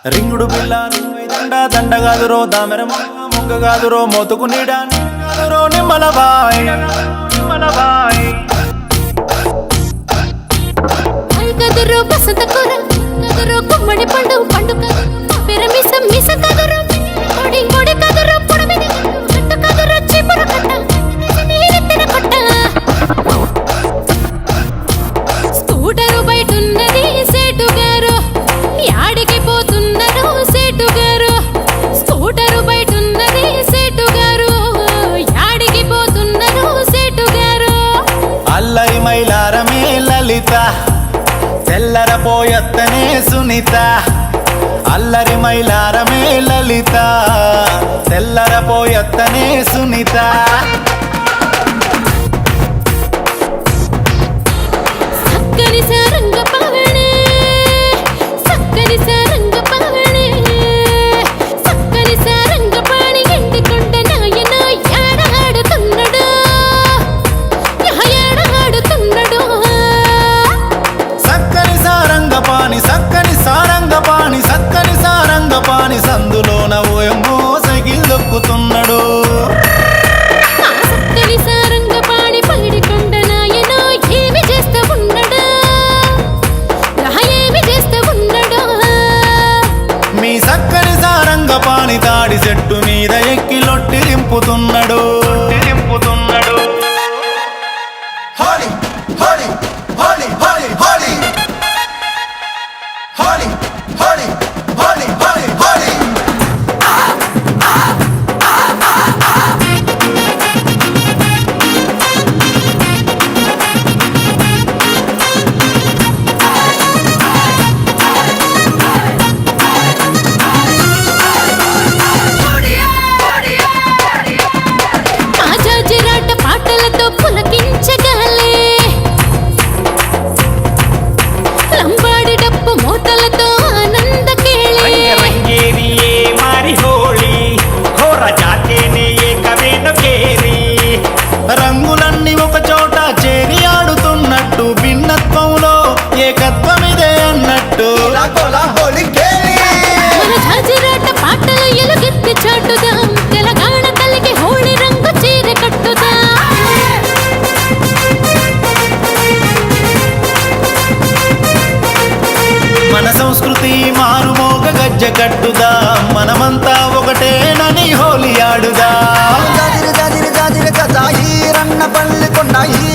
రింగుడు పిల్ల దండ దండగాదురో దామెర మొగ్గగాదురో మోతుకు నీడాదురో నిమ్మలబాయ్ నిమ్మలబాయ్ కదురు బసంత కూర కదురు గుమ్మడి పండు పండు పెరమిసం మిస కదురు పొడి పొడి కదురు పొడమిది కట్టు కదురు చిపురు కట్ట నీరెత్తిన కొట్ట స్కూటరు బయటున్నది సేటు గారు యాడికి పోతున్నారు సేటు గారు స్కూటరు బయటున్నది సేటు గారు యాడికి పోతున్నారు సేటు గారు అల్లై మైలారమే లలిత తెల్లరపోయత్తనే సునీత అల్లరి మైలారమే లలిత తెల్లరపోయత్తనే సునీత సక్కని సారంగ పవనే సక్కని సారంగ పవనే సక్కని సారంగ పాణి ఎండికొండ నాయన యాడాడుతున్నాడు యాడాడుతున్నాడు సక్కని సారంగపాణి సక్కని సారంగపాణి సక్కని సారంగపాణి సందులోన ఓయమ్మో సైకిల్ దొక్కుతున్నాడు ఆ సక్కని సారంగ పాణి పగిడికొండ నాయన ఏమి చేస్తూ ఉన్నాడు ఏమి చేస్తూ ఉన్నాడు మీ సక్కని సారంగపాణి తాడి చెట్టు మీద ఎక్కి Lotti దింపుతున్నాడు దింపుతున్నాడు Holly, Holly, Holly, Holly, Holly. Holly, Holly, Holly, Holly, Holly. ఆ జాజిరాట పాటలతో పులకించగాలే లంబాడి డప్పు మూతలతో ఆనందకేళే ರಂಗೇರಿಯೇ ಮಾರಿ ಹೋಳಿ ಘೋರ ಜಾತೇನೆ ಏಕವೇನು ಕೇರಿ రంగులన్నీ ఒక చోట చేరి ఆడుతున్నట్టు భిన్నత్వంలో ఏకత్వమిదే అన్నట్టు La cola, Holly, Kelly. మన జాజిరాట పాటలు ఎలుగెత్తి చాటుదాం తెలంగాణ తల్లికి హోళీ రంగు చీర కట్టుదాం మన సంస్కృతి మారుమోగ గజ్జ కట్టుదా మనమంతా ఒకటేనని హోలీ ఆడుదా జాజిరి జాజిరి జాజిరి గజాయి రన్న పల్లి కొండ ఈ